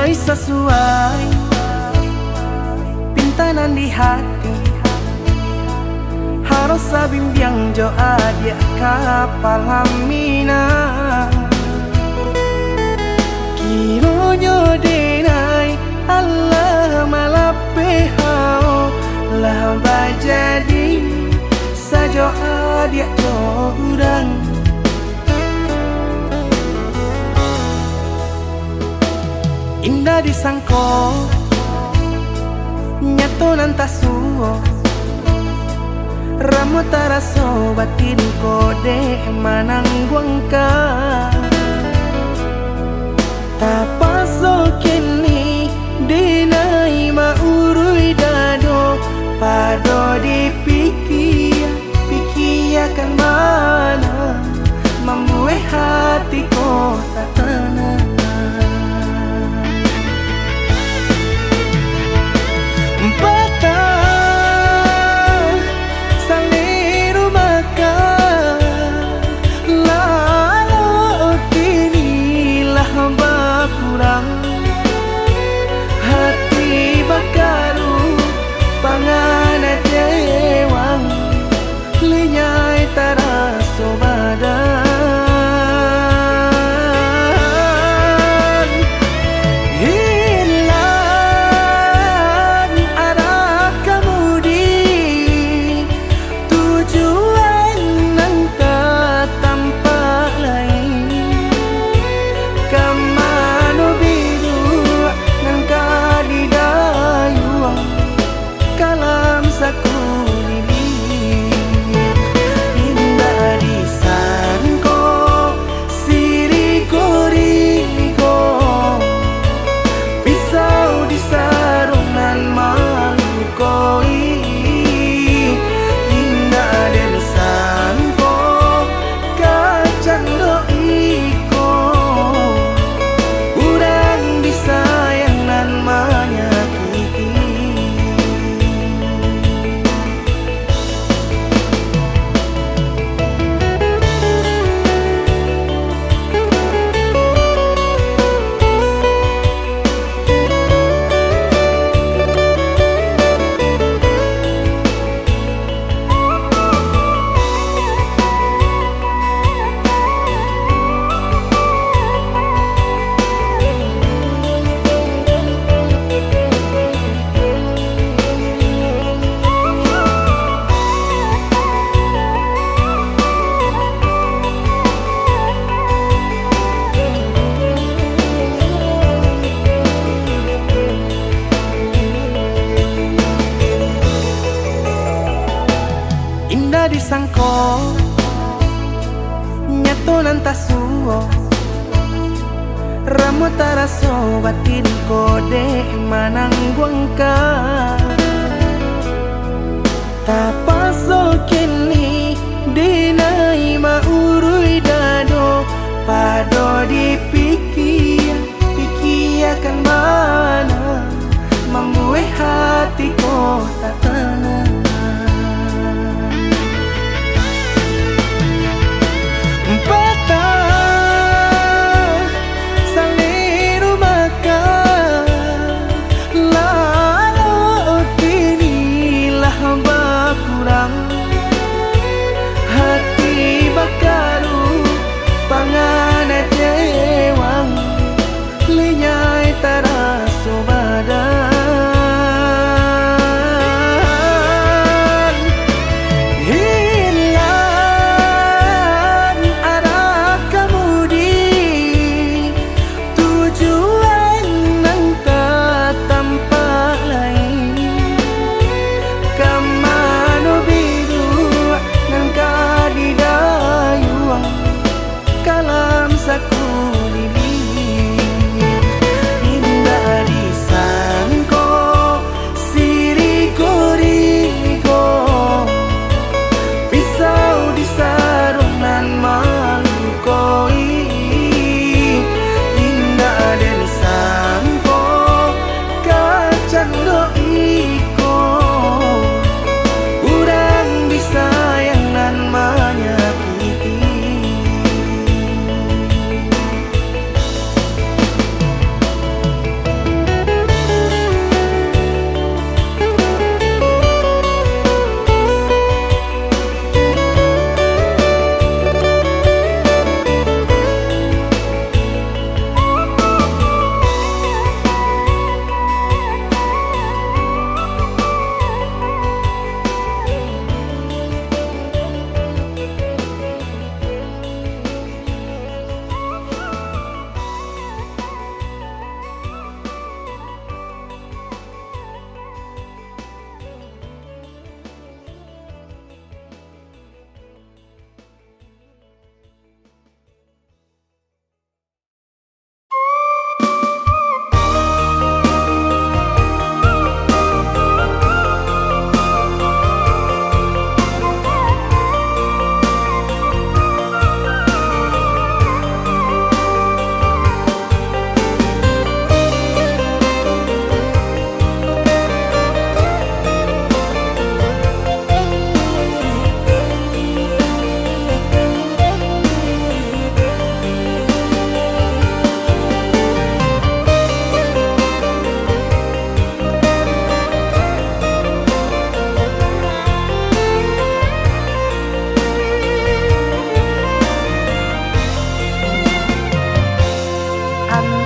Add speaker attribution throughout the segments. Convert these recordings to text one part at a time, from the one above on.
Speaker 1: mulai sesuai pintanan di hati. Harus sabimbiang jo adia kapal hamina. Kiro jo denai Allah malape hao lah bajadi sajo adia jo urang. Indah disangko nyato nantasuo ramu taraso batin kode manangguangka. Tapaso kini dinai maurui dado pado pikiakan mana membuat hatiku tak tenang. Hati bakaru pangana dewang lenyai taraso badan. Hilang arah kemudi tujuan nangka tampak lain. Kamano biru nangka di dayuang kalam sakulili. Indah disangko siriko pisau di sarungan malukoi. Indah disangko kacang doiko urang disayangan menyakiti. Indah disangko nyato nantasuo ramu taraso batin kode manangguangka. Tapaso kini dinai maurui dado pado pikiakan mana membuat hatiku tak tenang. Hati bakaru pangana dewang lenyai taraso badan. Hilang arah kemudi tujuan nangka tampak lain. Kamano biru nangka di dayuang kalam sakulili. Indah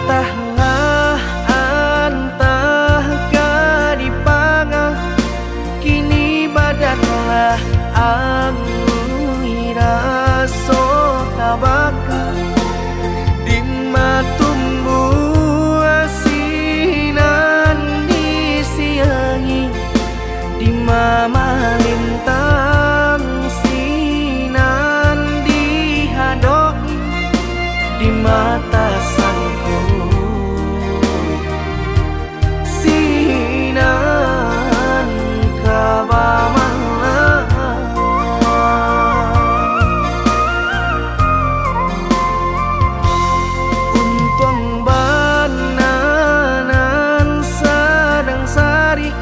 Speaker 1: Entahlah antah kadipanga kini badanlah angui raso tabaka dimma tumbuh asinan disiangi dimma malintang sinan dihadoi di mata sangku sinan kabamala untung bananan sedang sari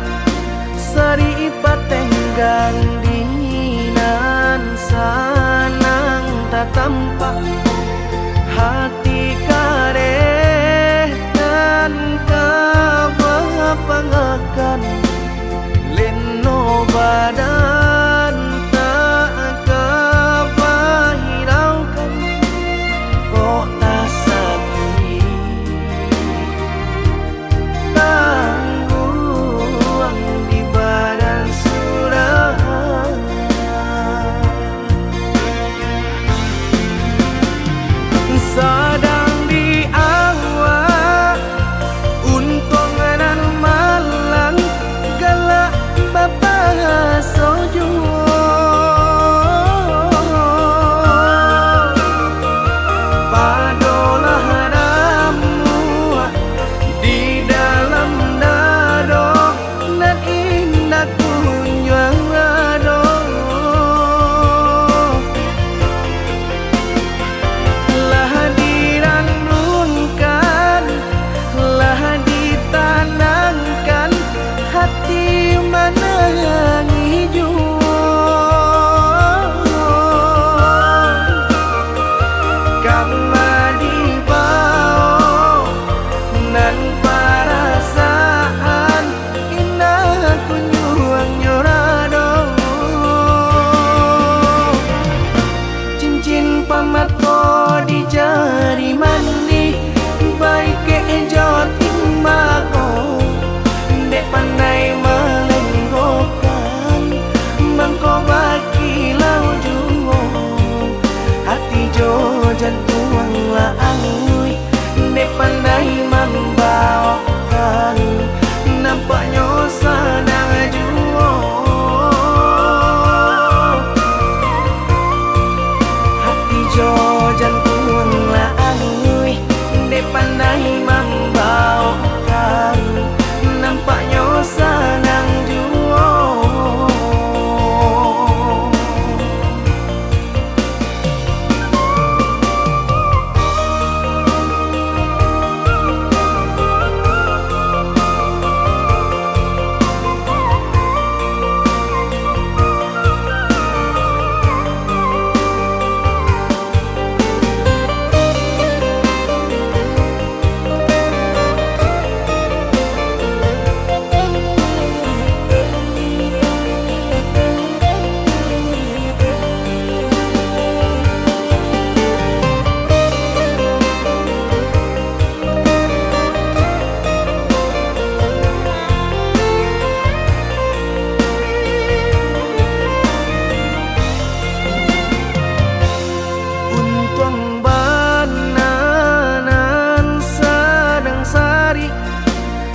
Speaker 1: sari patenggang dinan sanang tak tampak hati kareh dan kabapangakan leno badan tak kabahiraukan kok tak sakit tangguang di badan sudah sedang diawak untung nan malang galak bapa sojo padolah ramu di dalam dado nan indah kunjung ado lah diranunkan lah ditanangkan hati menangi kama dibao nan perasaan indah kunjung nyorado cincin pamato di jari mandi baik ke joting mako dek pandai melenggokan mangko baki lau juo hati jo jantung la angui dek pandai membawakan nampaknya sadang juo hati jo jantung la angui dek pandai membawakan nampaknya senang juo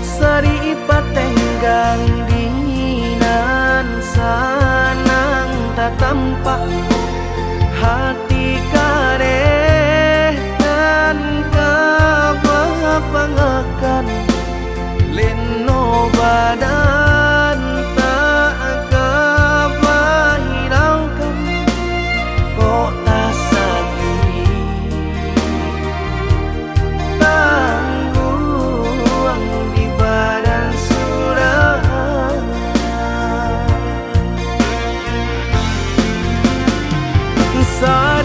Speaker 1: sari patenggang dinan sanang tak tampak hati kareh dan kabapangakan leno badan tak kabahiraukan kok tak sakit tangguang di badan sudah sadar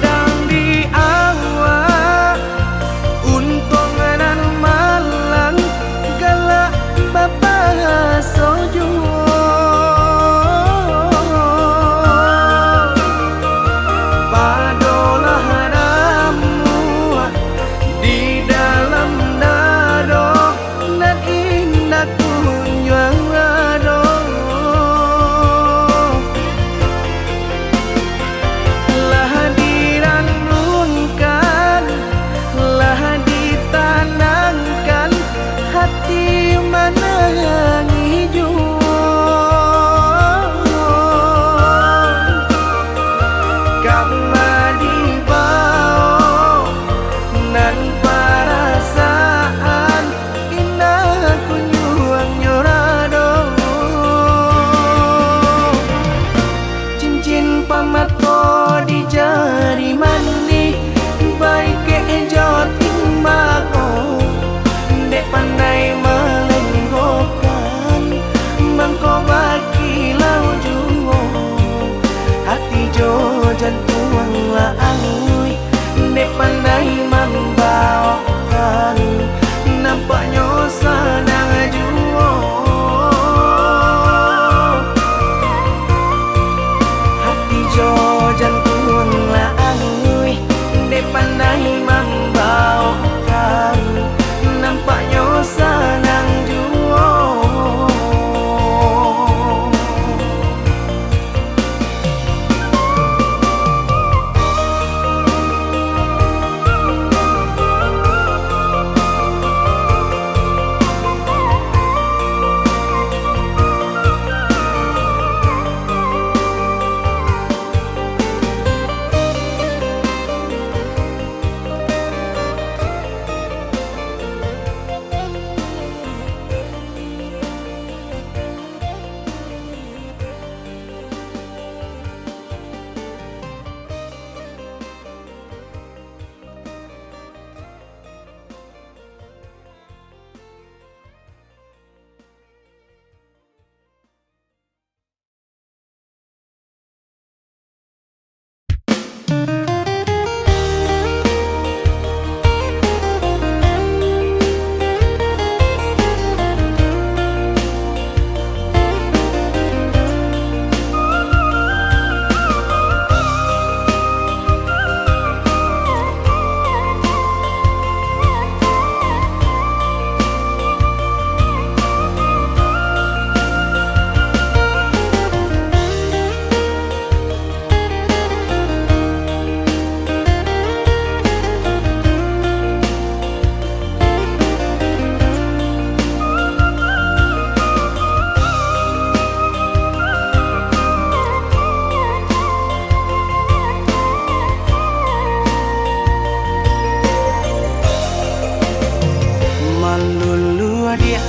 Speaker 1: Malulu dia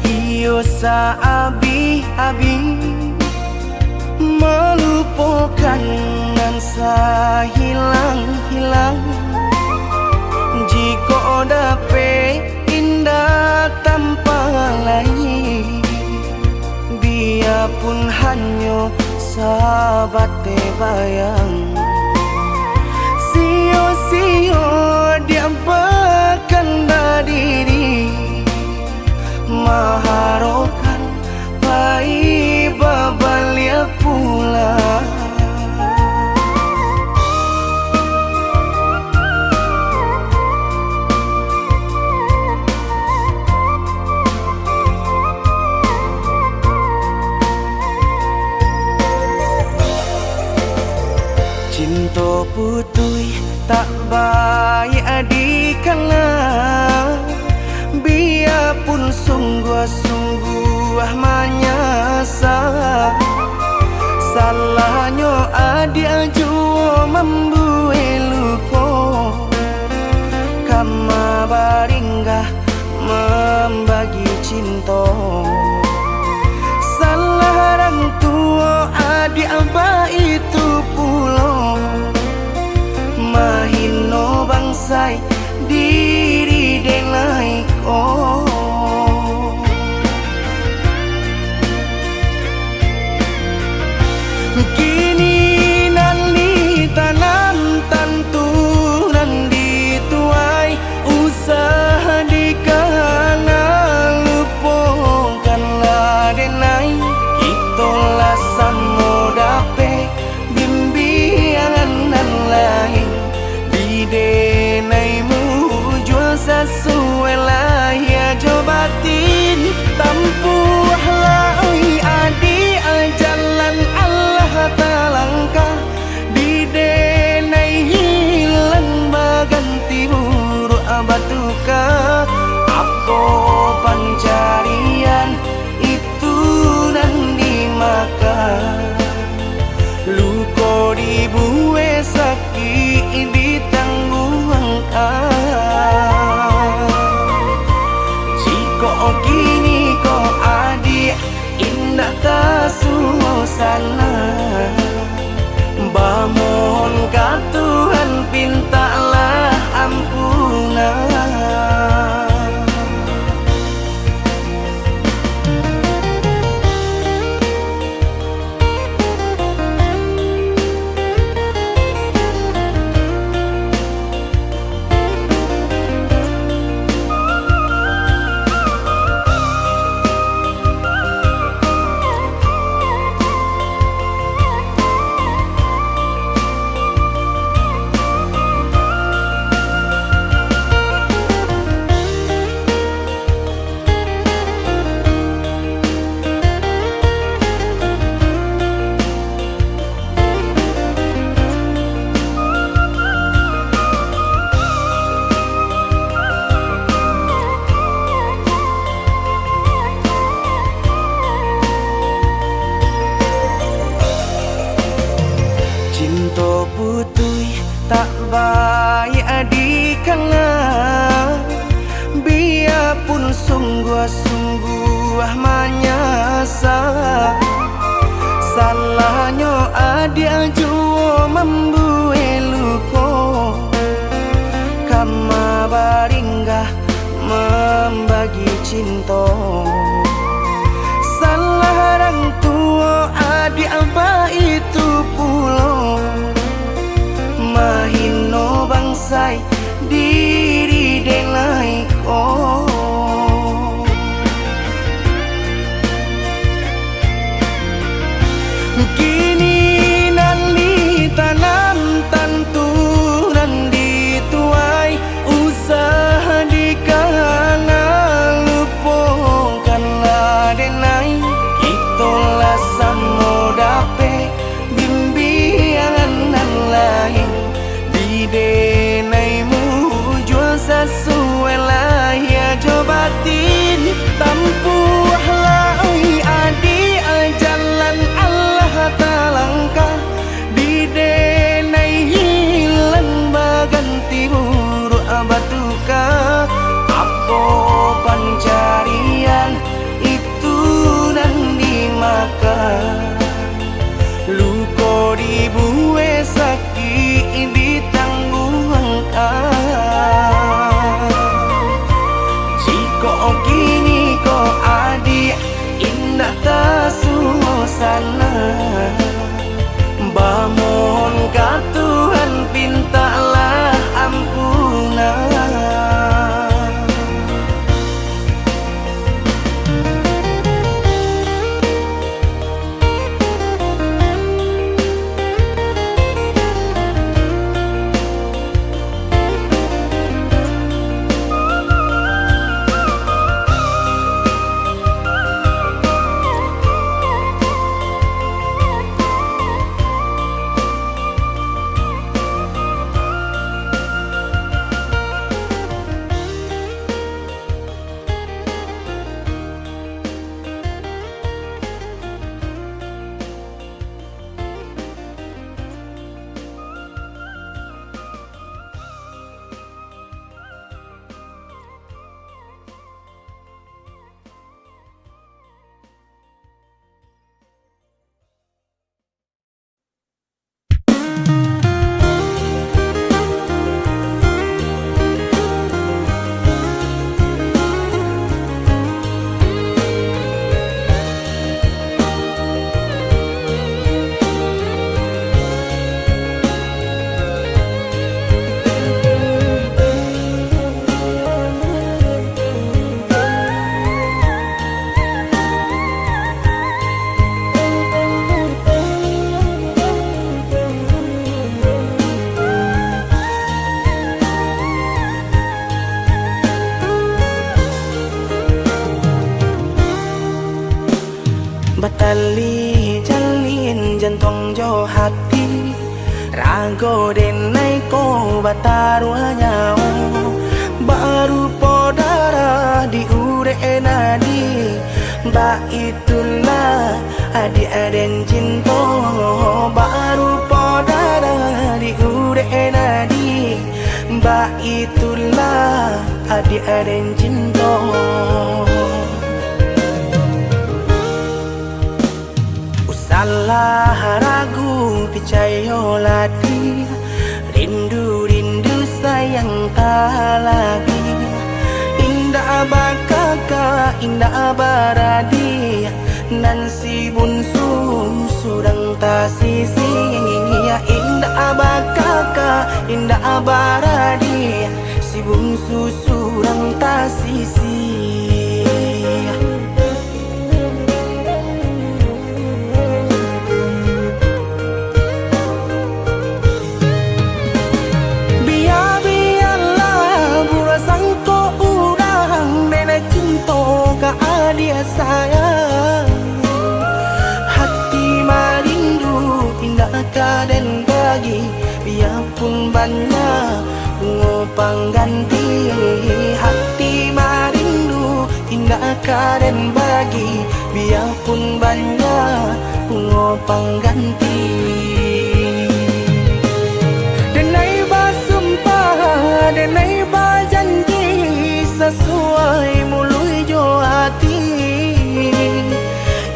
Speaker 1: iyo sa abi-abi melupakan nan sa hilang-hilang. Jika dapat indah tanpa lain, biarpun hanya sahabat bayang. Sio-sio dia berkanda diri, maharokan pai babalia pula. Cinta putui tak baik adikana, biarpun sungguh-sungguh menyasa. Salahnya adik jua membuat luka, kama baringgah membagi cinta. Salah orang tua adik abah itu pulau, mahino bangsai diri denai ko. Kini nali tanam tantu nan dituai, usaha dikana lupakanlah denai. Itolah samo dape bimbingan nan lain, di denaimu jual sesuai lah ya jobatin. Tampuhlah oi adi jalan Allah talangkah, di denai hilang baganti buruk abatuka. Apa pencarian itu dan dimakan, luka dibuat sakit ditangguhkan. Jika kini kau adik indah tak suasana, bamohon ka Tuhan pintalah ampunan. Cinta putui tak baik adikana, biarpun sungguh-sungguh menyasa. Salahnya adik jua membuat luka, kama baringgah membagi cinta. Salah orang tua adik abah itu pulau, mahino bangsai diri denai ko. Kini nali tanam tantu nan dituai, usaha dikana lupakanlah denai. Itolah samo dape bimbingan nan lain, di denaimu jual sesuai lah ya oh kini ko adik indah tersuasana. Bamohon ka Tuhan pintalah ampunan. Batali jalin jantung jo hati rago denai ko batarua nyau baru podara di ure nadi ba itulah adi aden cinta baru podara di ure nadi ba itulah adi aden cinta. Salah ragu picayo lati rindu sayang tak lagi indah bakaka indah baradi nan si bunsu surang tak sisi ya indah bakaka indah baradi si bunsu surang tak sisi. Dia sayang hati marindu indah kaden bagi biarpun banyak bunga pengganti hati marindu indah kaden bagi biarpun banyak bunga pengganti. Denai basumpah denai bajanji sesuai mului jo hati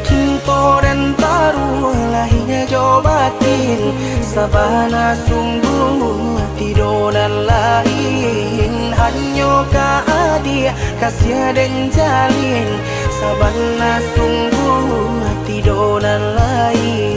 Speaker 1: cinta dan taruh lahirnya jo batin sabana sungguh tidur dan lain hanya ka adia kasih dan jalin sabana sungguh tidur dan lain.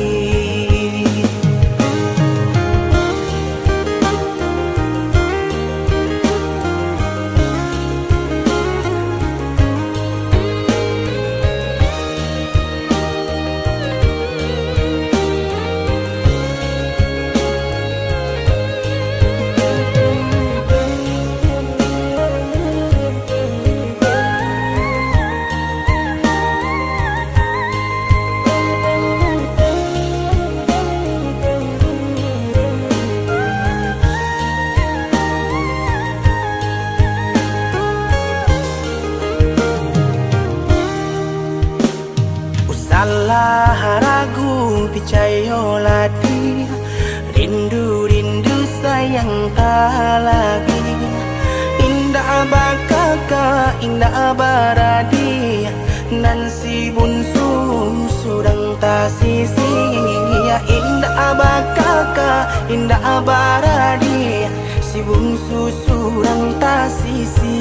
Speaker 1: Salah ragu picayo lati rindu sayang tak lagi indah bakaka indah baradi nan si bunsu surang tak sisi ya indah bakaka indah baradi si bungsu surang tak sisi.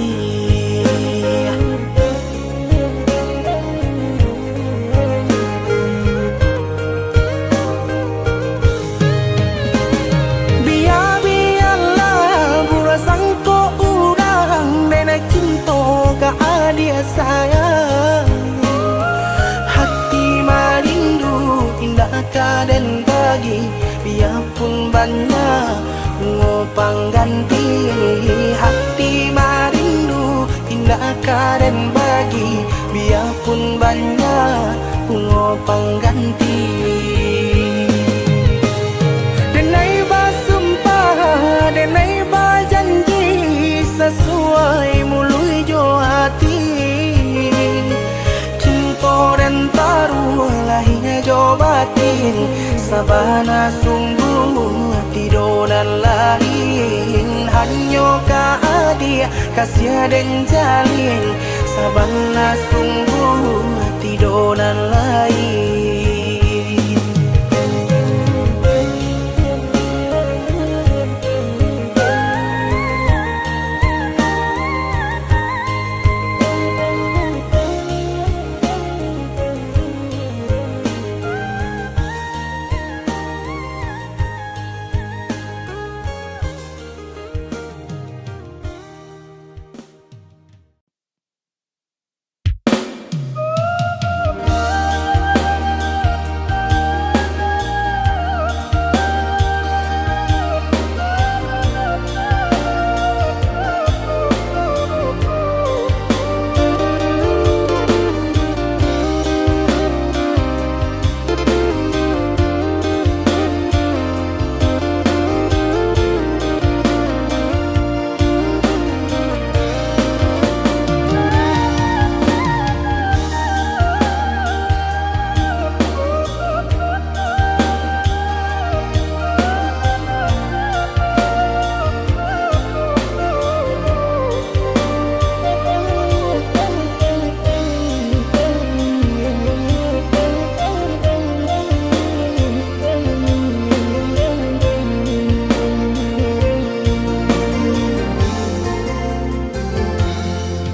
Speaker 1: banyak ngopang ganti hati marindu tindak karen bagi biarpun banyak ngopang ganti. Denai basumpah, denai bajanji sesuai mului jo hati. Cinta dan taruh lahirnya jo batin sabana sungguh tidur dan lain hanya dia kasih dan jalin sabana sungguh tidur dan lain.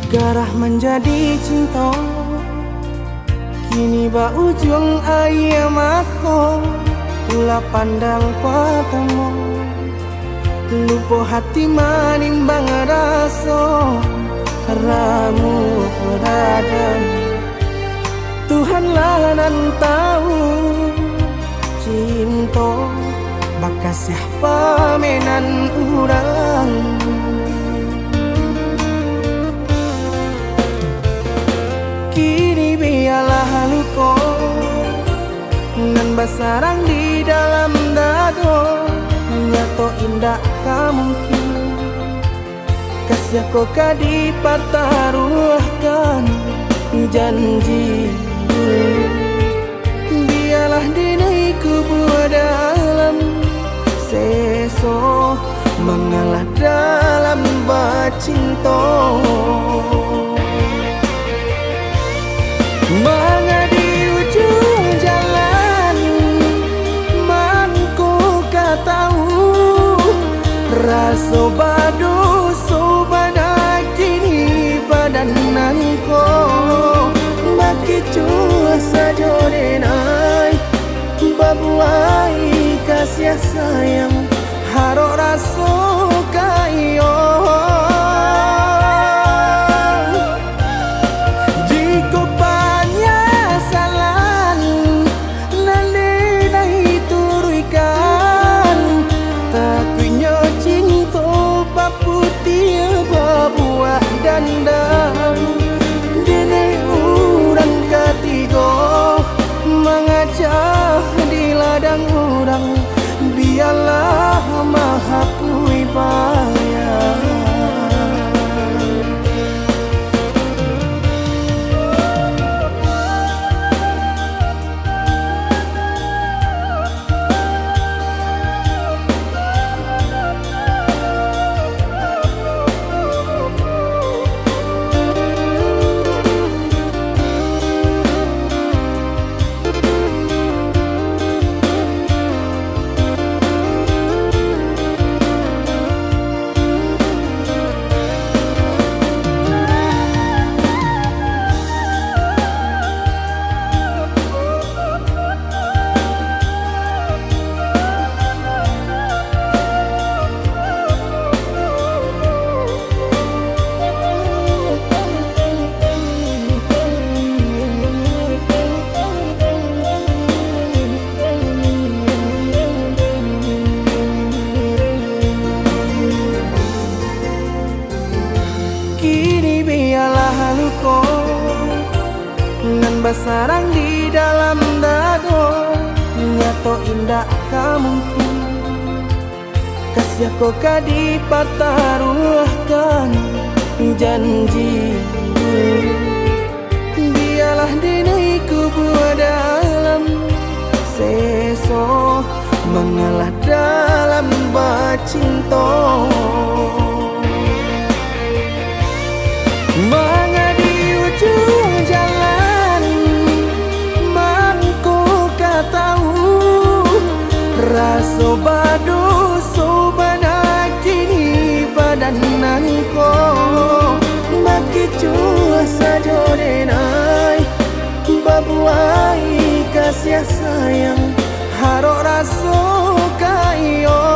Speaker 1: Garah menjadi cinta kini ba ujung ayam aku ulah pandang patamu lupa hati manimbang rasa ramu radam Tuhanlah nan tahu cinta bakas siapa menan urang. Kini biarlah luka nan basarang di dalam dado nyato indah kamungkin kasih kau kadi pertaruhkan janji biarlah dinai kubur dalam seso mengalah dalam bacinta. Mengadi ujung jalan manku katahu rasa badu sobana kini badananku baki cua saja denai babuai kasih sayang harok rasa kayo. Dene urang ketiga mengajak di ladang urang biarlah maha pui bersarang di dalam dado, nyato indah kamu kasih kau kadi pertaruhkan janji. Biarlah dini kubur dalam seso mengalah dalam bercinta. Mengadi ujung jalan mangku tahu rasa badu sobanak kini badananku maki cua saja denai babuai kasih sayang harok rasa kayo.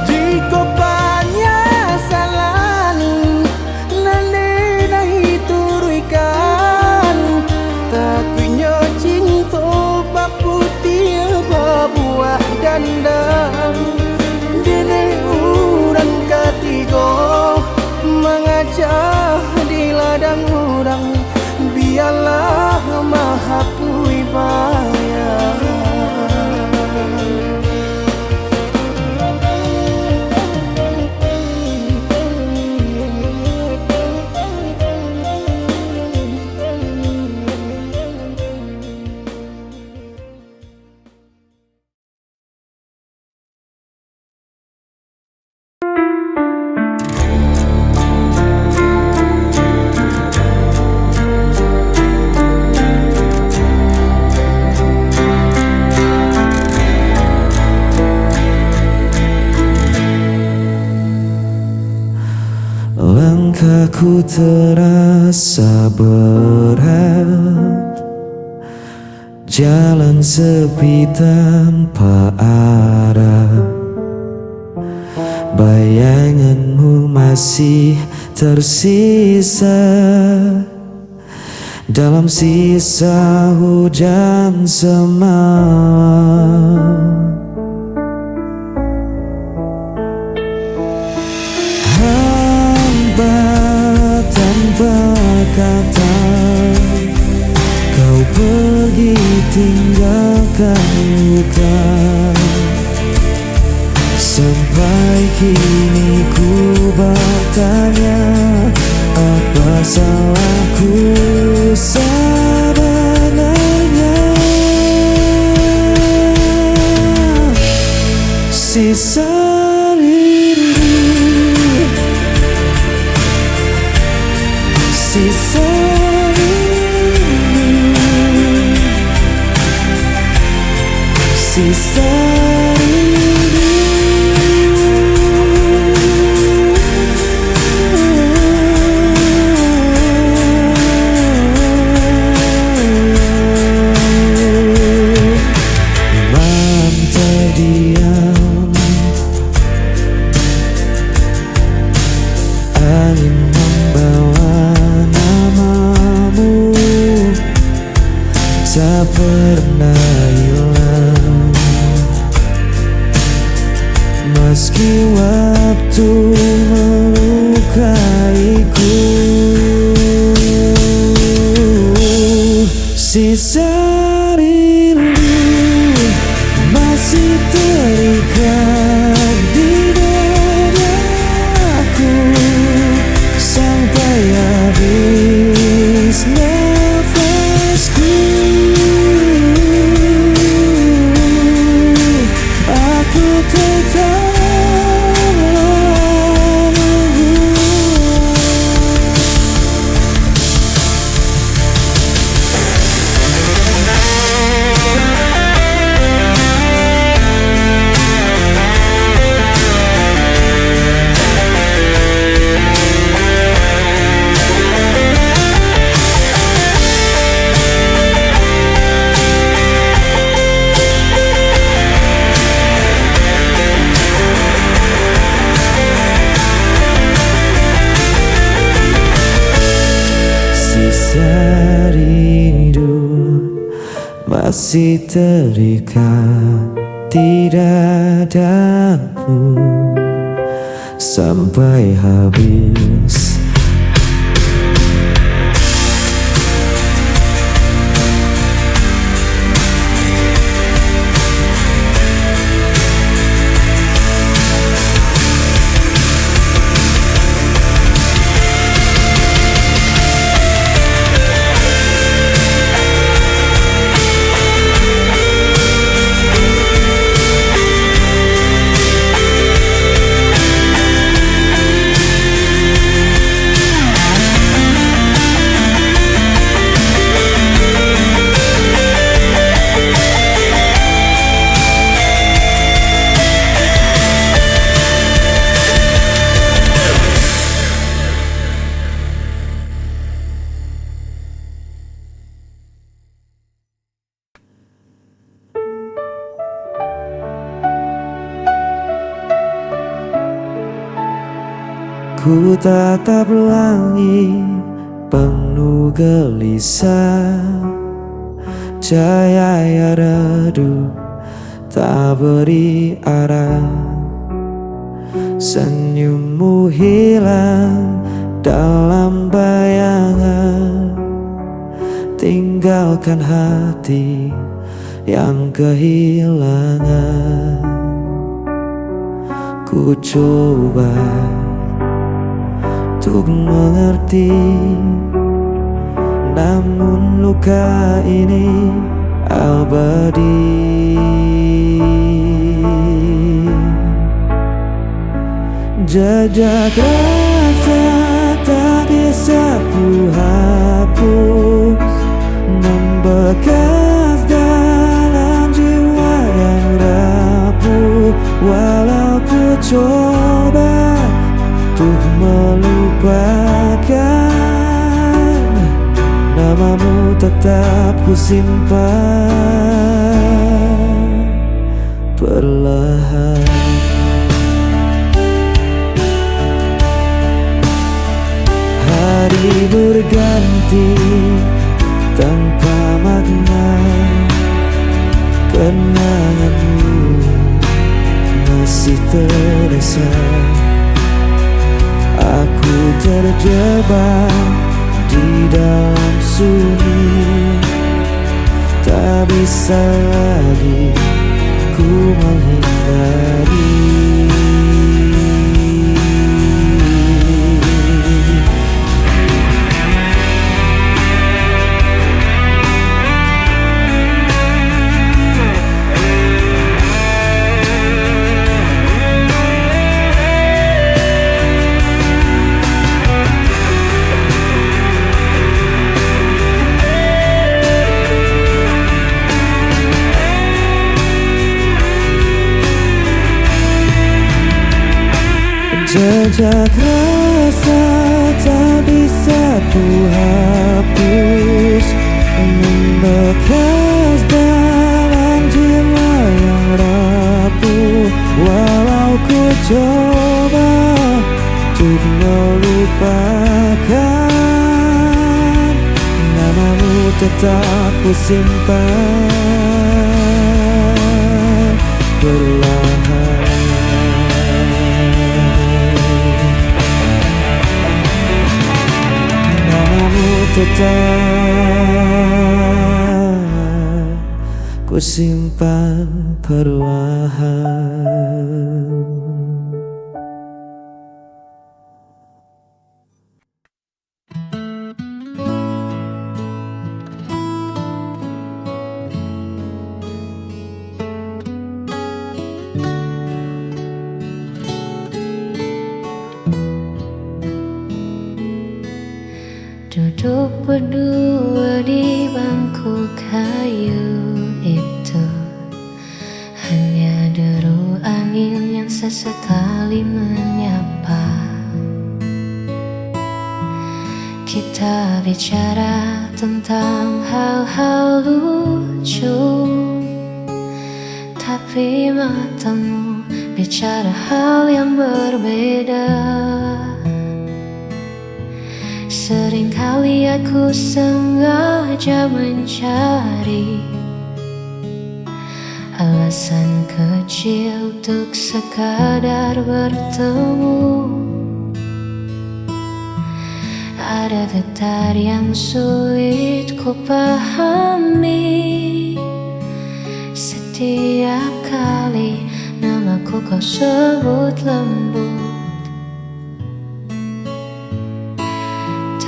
Speaker 1: Jika penyesalan nanti turunkan tak punya cinta baku tiba buah dandang dene urang ketiga mengajak di ladang urang biarlah maha pui bayang.
Speaker 2: Langkahku terasa berat, jalan sepi tanpa arah. Bayanganmu masih tersisa dalam sisa hujan semalam. Tanpa kata kau pergi tinggalkan luka, sampai kini ku bertanya apa salahku sebenarnya. Sisa sisa rindu, sisa rindu. Malam terdiam, angin membawa tak pernah hilang, meski waktu melukaiku. Sisa rindu masih terikat di dadaku sampai habis nafasku. Aku tetap menunggu. Sisa rindu masih terikat di dadaku sampai habis Aku tatap langit penuh gelisah, cahaya redup tak beri arah. Senyummu hilang dalam bayangan, tinggalkan hati yang kehilangan. Ku coba untuk mengerti, namun luka ini abadi. Jejak rasa tak bisa ku hapus, membekas dalam jiwa yang rapuh. Walau ku coba untuk melupakan, namamu tetap ku simpan perlahan. Hari berganti tanpa makna, kenanganmu masih terasa. Aku terjebak di dalam sunyi, tak bisa lagi ku menghindari. Jejak rasa tak bisa ku hapus, membekas dalam jiwa yang rapuh. Walau ku coba untuk melupakan, namamu tetap ku simpan perlahan. Tetap ku simpan perlahan.
Speaker 3: Duduk berdua di bangku kayu itu, hanya deru angin yang sesekali menyapa. Kita bicara tentang hal-hal lucu, tapi matamu bicara hal yang berbeda. Seringkali aku sengaja mencari alasan kecil untuk sekadar bertemu. Ada getar yang sulit ku pahami setiap kali namaku kau sebut lembut.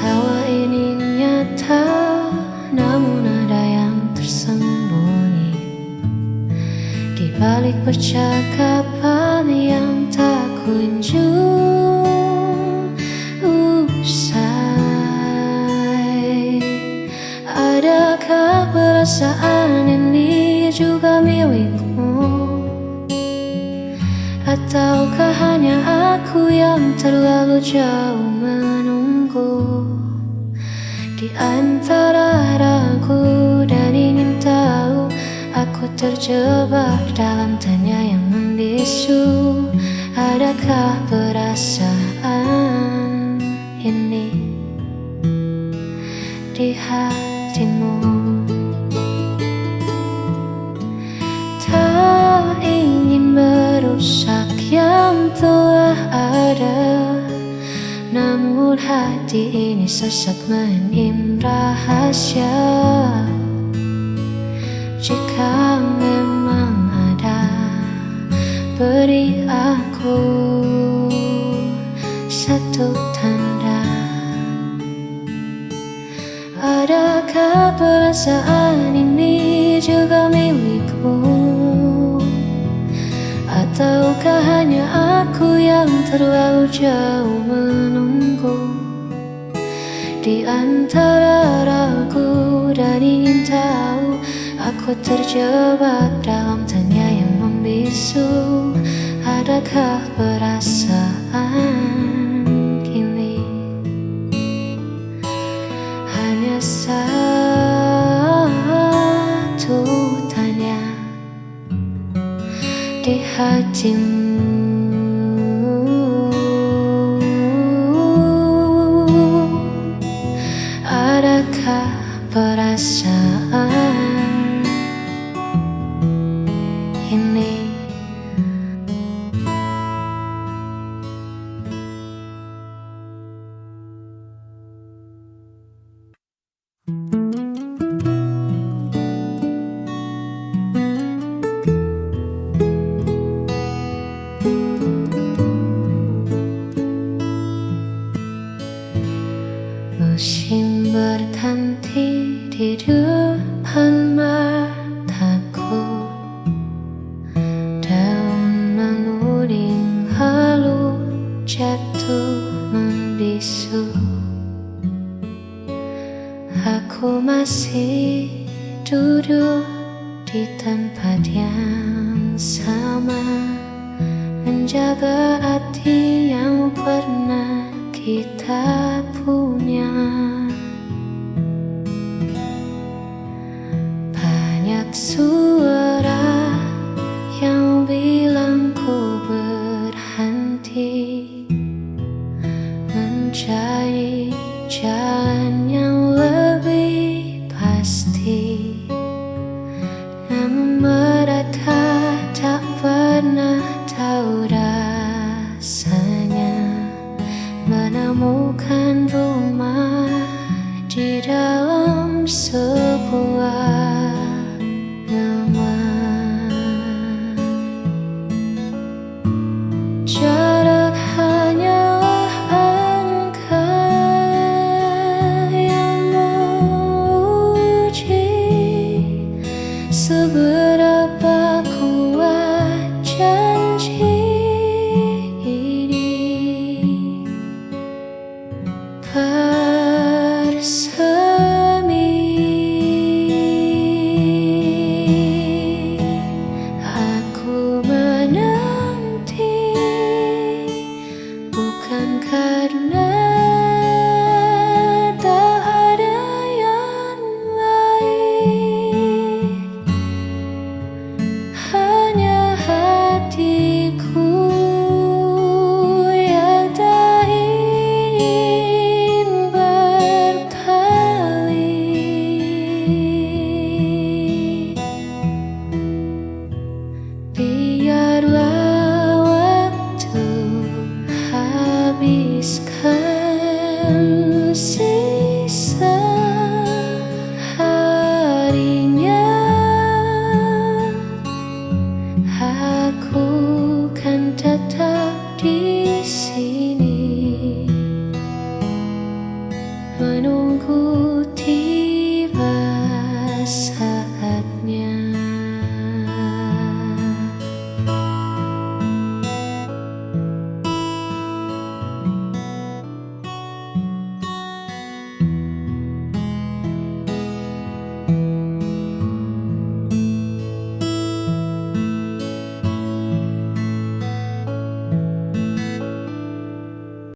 Speaker 3: Tawa ini nyata, namun ada yang tersembunyi di balik percakapan yang tak kunjung usai. Adakah perasaan ini juga milikmu? Ataukah hanya aku yang terlalu jauh menunggu? Di antara ragu dan ingin tahu, aku terjebak dalam tanya yang membisu. Adakah perasaan ini di hatimu. Tak ingin merusak yang telah ada, namun hati ini sesak menyimpan rahasia. Jika memang ada, beri aku satu tanda. Adakah perasaan ini juga milikmu? Ataukah hanya aku yang terlalu jauh menunggu? Di antara ragu dan ingin tahu, aku terjebak dalam tanya yang membisu. Adakah perasaan kini hanya satu tanya di hatimu? Adakah perasaan ini? Musim berganti di depan mataku, daun menguning lalu jatuh membisu. Aku masih duduk di tempat yang sama, menjaga hati yang pernah kita punya. Banyak suara yang bilang ku berhenti, mencari jalan yang lebih pasti. Namun mereka tak pernah tahu rasanya menemukan rumah di dalam sebuah nama. Jarak hanyalah angka yang menguji seberapa kuat janji ini. Bersama